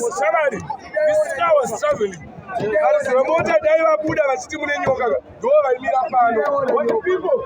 Somebody, this guy was struggling. Remote driver Buddha was still in your car. Go over and what the people?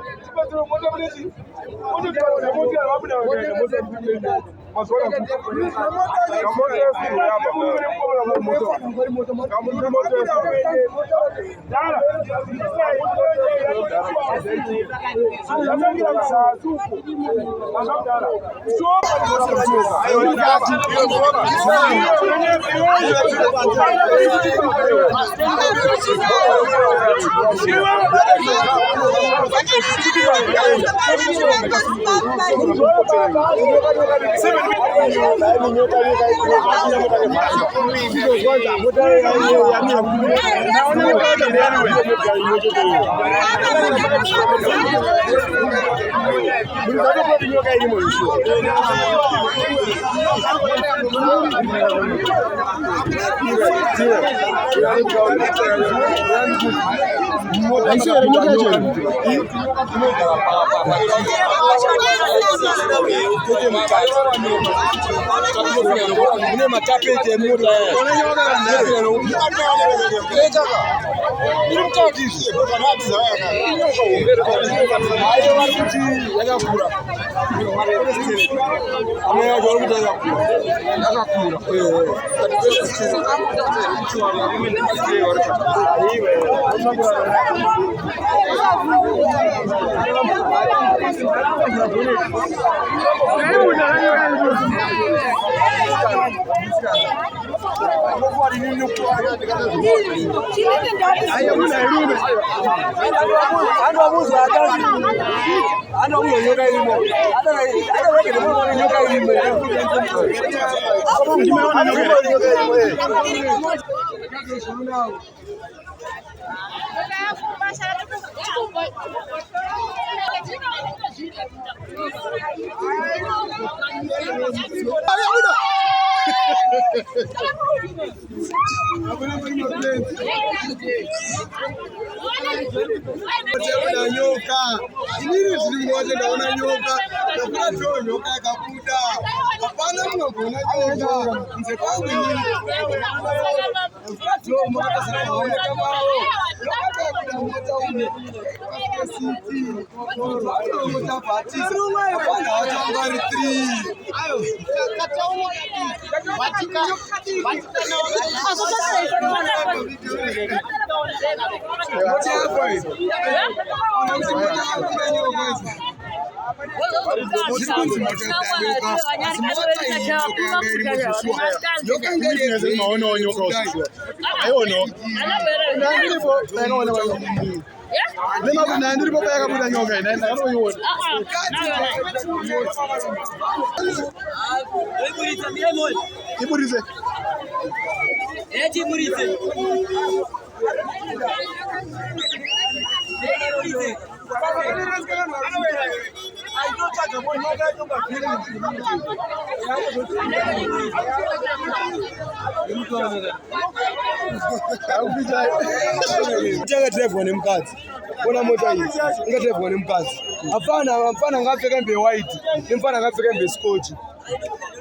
Afana ngapfeka mbe white, imfana ngapfeka mbe scotch.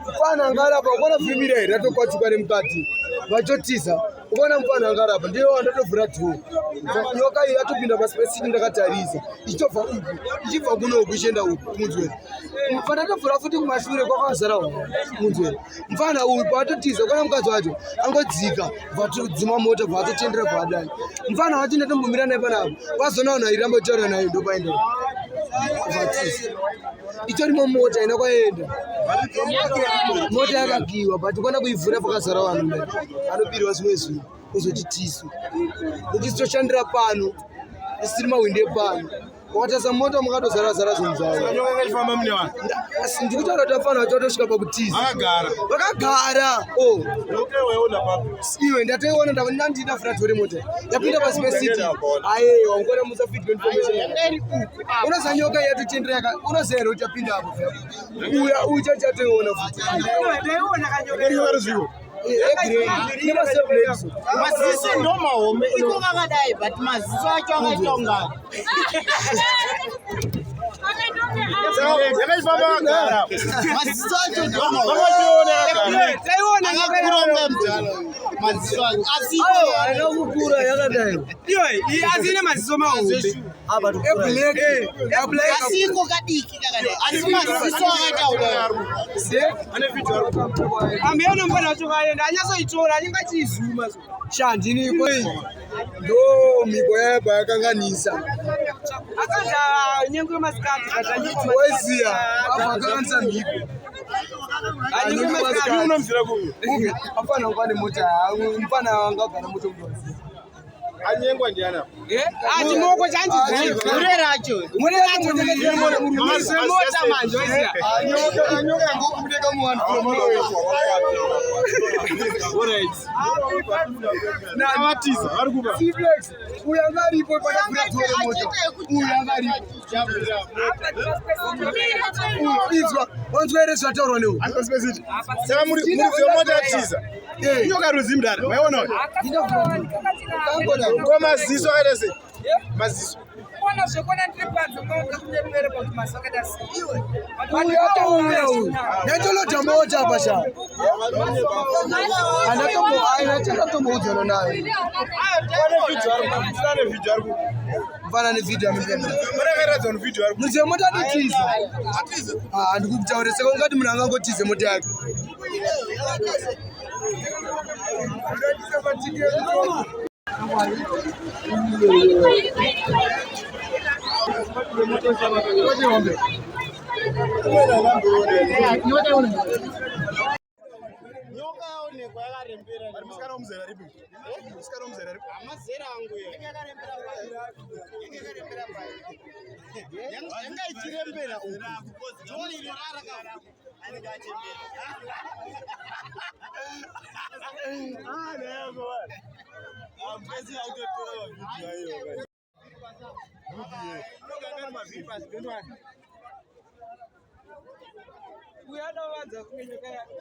Mfana ngarapa ukona vimira ratokwatuka nemukati. Vachotiza, ukona mfana ngarapa ndiyo andatovhura tu. Nyoka iyi yatopinda pasipesiti ndakatarisa. Ichitobva uku, ichibva kuno uku ichienda uku munzwe. Mfana atovhura futi kumashure kwakazara uku munzwe. Mfana uyu paatotiza ukona mukadzi wacho angodzika vatodzima mota vatotendera padani. Mfana wacho ndatombomira naye panapo. Vazonaona iramba taura naye ndopaenda. Itorimo mota ina kwaenda. Mota yakagiwa but ukona kuivhura pakazara vanhu mberi. Anobirwa zvimwe zvinhu kuzotitisu. Ukisitoshandira pano isiri mahwinde pano. Wakatasa mota mukatozara zvinzavo. Asi ndikutaura kuti afana vatosvika pakutiza. Vakagara. Iwe ndatoiona ndandida furatori mota. Yapinda pasipesiti. Aye, wangona musafeed information. Unoziva nyoka yatotendera yaka. Unoziva kuti yapinda apo. Uya uchatoiona futi. Maziso ndo mahome iko kakadai but maziso acho akatonga. Maziso acho ndo mahome. Akakuronga mjalo. Maziso acho asiko akakukura yakadai. Iyo asine maziso mahombe. Asiko kadiki kakadai. Asi maziso akataula. Ane video Ambiona mbona achokaenda anyasoitora anyingachizuma so. shandini iko ndo miko yaba yakanganisa Akanda nyengo maskati katanyiti weziya abakanza miko anyengo maskati unomzira kubi afana ngane mota mfana wangagara moto mdozi anyengwa ndiana chimoko chanji ureracho mota manje weziya anyoka ngokubudeka muwantu na Nawatiza vari kuba Simplex uyangaripo pakavura tore moto uyangaripo izwa wanzwereswa tauro neu saka muri mota tiza nyoka ruzimdara maiona ko maziso akaita maziso Ona zvekona ndiri panze mauka kunyepere pakumaso akada siyiwe. uyatouya uyu netolota mota pasha anachakatomboudzana naye mfana nevideo yamipembe muzive mota aditiza handikukutaure saka ungati munhu angangotize mota yake nyoka yaonekwa yakarembera amazera angu yanga ichirembera Uyadawanza kumenyeka yako.